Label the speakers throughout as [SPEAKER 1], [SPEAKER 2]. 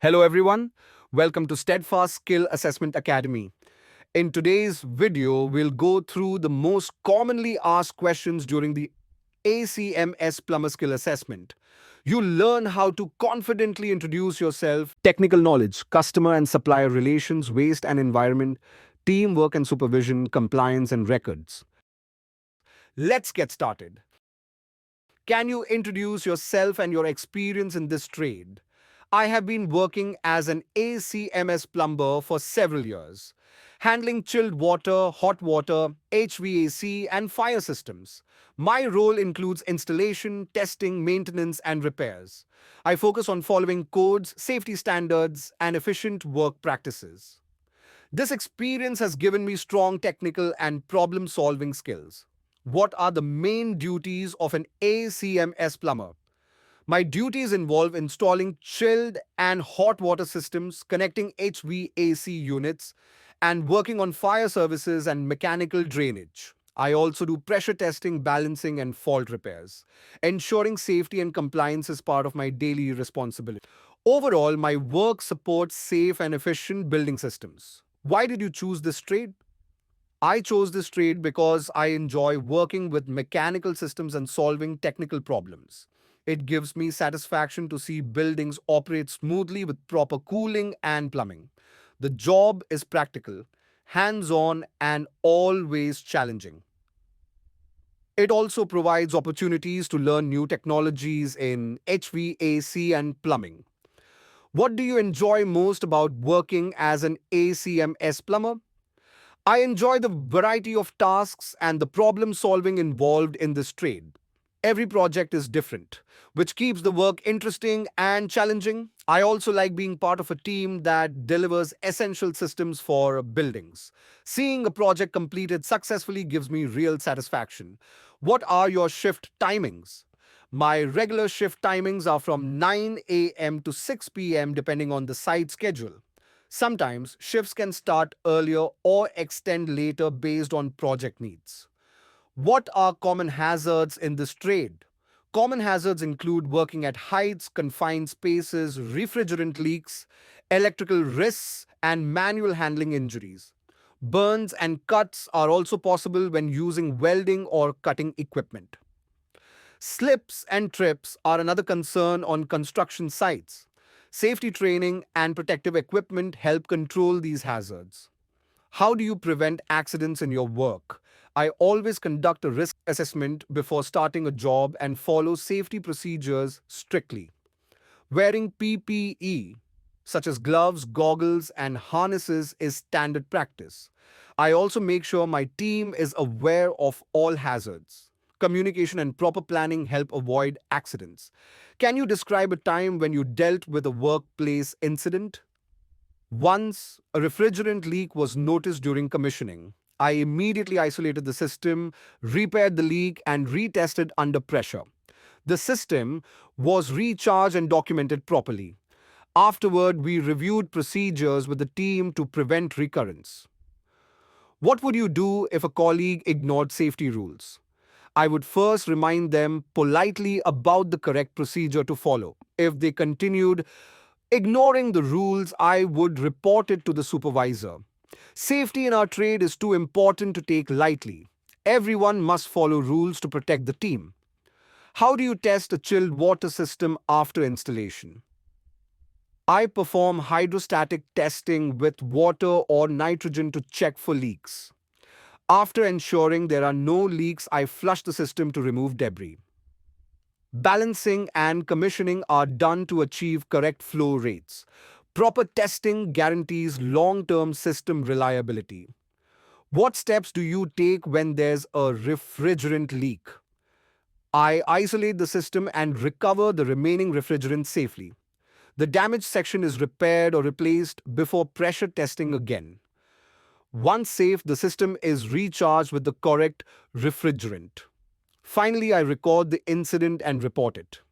[SPEAKER 1] Hello everyone, welcome to Steadfast Skill Assessment Academy. In today's video, we'll go through the most commonly asked questions during the ACMS Plumber Skill Assessment. You'll learn how to confidently introduce yourself, technical knowledge, customer and supplier relations, waste and environment, teamwork and supervision, compliance and records. Let's get started. Can you introduce yourself and your experience in this trade? I have been working as an ACMS plumber for several years, handling chilled water, hot water, HVAC, and fire systems. My role includes installation, testing, maintenance, and repairs. I focus on following codes, safety standards, and efficient work practices. This experience has given me strong technical and problem solving skills. What are the main duties of an ACMS plumber? My duties involve installing chilled and hot water systems, connecting HVAC units, and working on fire services and mechanical drainage. I also do pressure testing, balancing, and fault repairs. Ensuring safety and compliance is part of my daily responsibility. Overall, my work supports safe and efficient building systems. Why did you choose this trade? I chose this trade because I enjoy working with mechanical systems and solving technical problems. It gives me satisfaction to see buildings operate smoothly with proper cooling and plumbing. The job is practical, hands on, and always challenging. It also provides opportunities to learn new technologies in HVAC and plumbing. What do you enjoy most about working as an ACMS plumber? I enjoy the variety of tasks and the problem solving involved in this trade. Every project is different, which keeps the work interesting and challenging. I also like being part of a team that delivers essential systems for buildings. Seeing a project completed successfully gives me real satisfaction. What are your shift timings? My regular shift timings are from 9 a.m. to 6 p.m. depending on the site schedule. Sometimes shifts can start earlier or extend later based on project needs. What are common hazards in this trade? Common hazards include working at heights, confined spaces, refrigerant leaks, electrical risks, and manual handling injuries. Burns and cuts are also possible when using welding or cutting equipment. Slips and trips are another concern on construction sites. Safety training and protective equipment help control these hazards. How do you prevent accidents in your work? I always conduct a risk assessment before starting a job and follow safety procedures strictly. Wearing PPE, such as gloves, goggles, and harnesses, is standard practice. I also make sure my team is aware of all hazards. Communication and proper planning help avoid accidents. Can you describe a time when you dealt with a workplace incident? Once, a refrigerant leak was noticed during commissioning. I immediately isolated the system, repaired the leak, and retested under pressure. The system was recharged and documented properly. Afterward, we reviewed procedures with the team to prevent recurrence. What would you do if a colleague ignored safety rules? I would first remind them politely about the correct procedure to follow. If they continued ignoring the rules, I would report it to the supervisor. Safety in our trade is too important to take lightly. Everyone must follow rules to protect the team. How do you test a chilled water system after installation? I perform hydrostatic testing with water or nitrogen to check for leaks. After ensuring there are no leaks, I flush the system to remove debris. Balancing and commissioning are done to achieve correct flow rates. Proper testing guarantees long-term system reliability. What steps do you take when there's a refrigerant leak? I isolate the system and recover the remaining refrigerant safely. The damaged section is repaired or replaced before pressure testing again. Once safe, the system is recharged with the correct refrigerant. Finally, I record the incident and report it.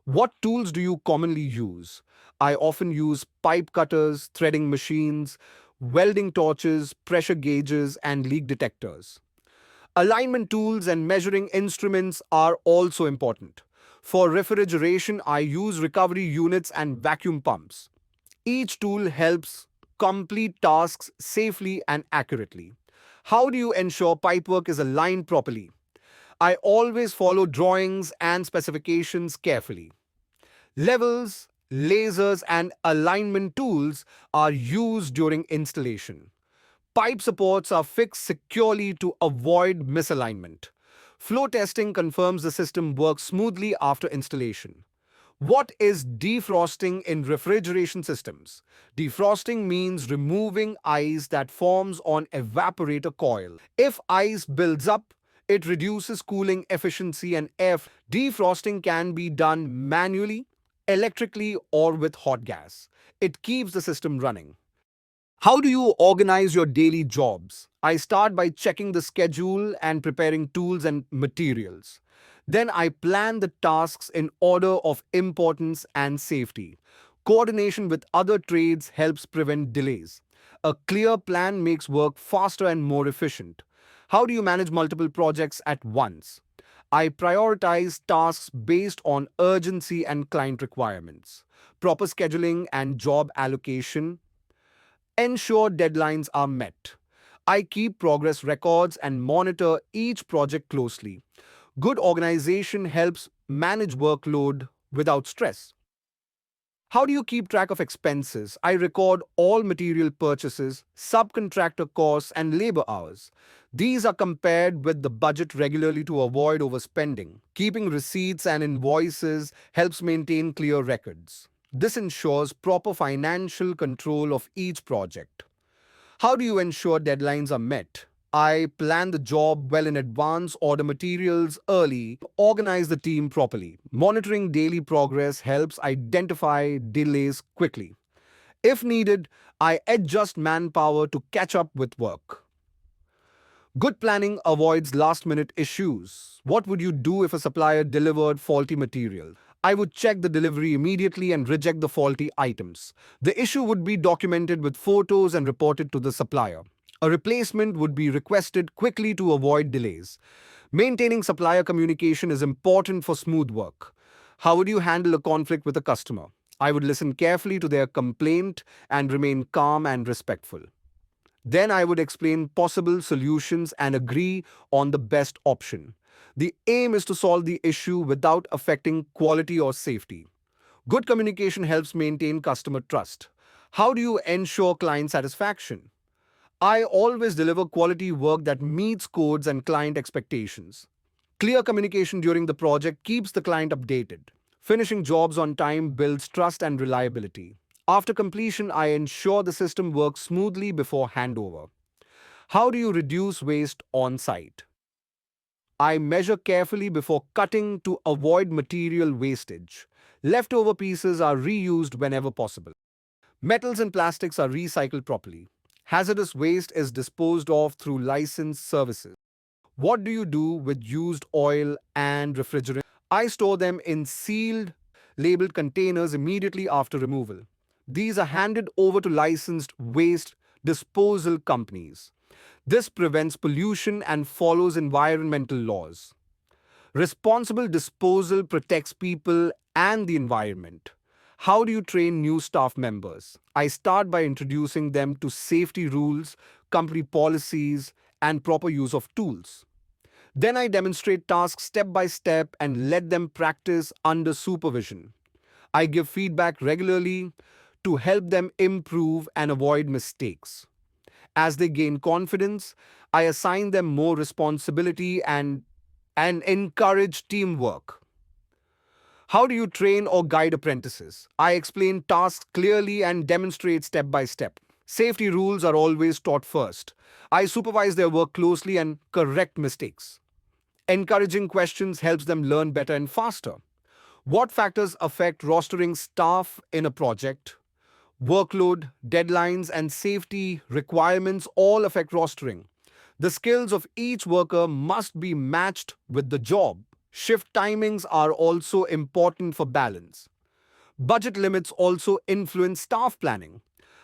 [SPEAKER 1] What tools do you commonly use? I often use pipe cutters, threading machines, welding torches, pressure gauges, and leak detectors. Alignment tools and measuring instruments are also important. For refrigeration, I use recovery units and vacuum pumps. Each tool helps complete tasks safely and accurately. How do you ensure pipework is aligned properly? I always follow drawings and specifications carefully. Levels, lasers, and alignment tools are used during installation. Pipe supports are fixed securely to avoid misalignment. Flow testing confirms the system works smoothly after installation. What is defrosting in refrigeration systems? Defrosting means removing ice that forms on evaporator coil. If ice builds up, it reduces cooling efficiency and air. Defrosting can be done manually, electrically, or with hot gas. It keeps the system running. How do you organize your daily jobs? I start by checking the schedule and preparing tools and materials. Then I plan the tasks in order of importance and safety. Coordination with other trades helps prevent delays. A clear plan makes work faster and more efficient. How do you manage multiple projects at once? I prioritize tasks based on urgency and client requirements. Proper scheduling and job allocation ensure deadlines are met. I keep progress records and monitor each project closely. Good organization helps manage workload without stress. How do you keep track of expenses? I record all material purchases, subcontractor costs, and labor hours. These are compared with the budget regularly to avoid overspending. Keeping receipts and invoices helps maintain clear records. This ensures proper financial control of each project. How do you ensure deadlines are met? I plan the job well in advance, order materials early, organize the team properly. Monitoring daily progress helps identify delays quickly. If needed, I adjust manpower to catch up with work. Good planning avoids last minute issues. What would you do if a supplier delivered faulty material? I would check the delivery immediately and reject the faulty items. The issue would be documented with photos and reported to the supplier. A replacement would be requested quickly to avoid delays. Maintaining supplier communication is important for smooth work. How would you handle a conflict with a customer? I would listen carefully to their complaint and remain calm and respectful. Then I would explain possible solutions and agree on the best option. The aim is to solve the issue without affecting quality or safety. Good communication helps maintain customer trust. How do you ensure client satisfaction? I always deliver quality work that meets codes and client expectations. Clear communication during the project keeps the client updated. Finishing jobs on time builds trust and reliability. After completion, I ensure the system works smoothly before handover. How do you reduce waste on site? I measure carefully before cutting to avoid material wastage. Leftover pieces are reused whenever possible. Metals and plastics are recycled properly. Hazardous waste is disposed of through licensed services. What do you do with used oil and refrigerant? I store them in sealed, labeled containers immediately after removal. These are handed over to licensed waste disposal companies. This prevents pollution and follows environmental laws. Responsible disposal protects people and the environment. How do you train new staff members? I start by introducing them to safety rules, company policies, and proper use of tools. Then I demonstrate tasks step by step and let them practice under supervision. I give feedback regularly to help them improve and avoid mistakes. As they gain confidence, I assign them more responsibility and encourage teamwork. How do you train or guide apprentices? I explain tasks clearly and demonstrate step by step. Safety rules are always taught first. I supervise their work closely and correct mistakes. Encouraging questions helps them learn better and faster. What factors affect rostering staff in a project? Workload, deadlines, and safety requirements all affect rostering. The skills of each worker must be matched with the job. Shift timings are also important for balance. Budget limits also influence staff planning.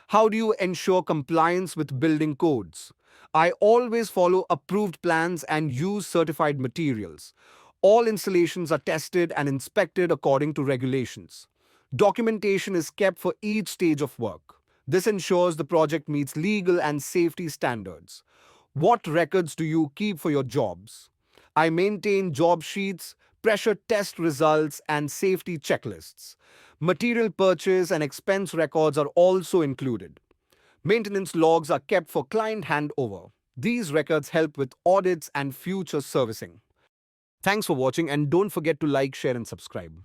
[SPEAKER 1] How do you ensure compliance with building codes? I always follow approved plans and use certified materials. All installations are tested and inspected according to regulations. Documentation is kept for each stage of work. This ensures the project meets legal and safety standards. What records do you keep for your jobs? I maintain job sheets, pressure test results, and safety checklists. Material purchase and expense records are also included. Maintenance logs are kept for client handover. These records help with audits and future servicing. Thanks for watching, and don't forget to like, share, and subscribe.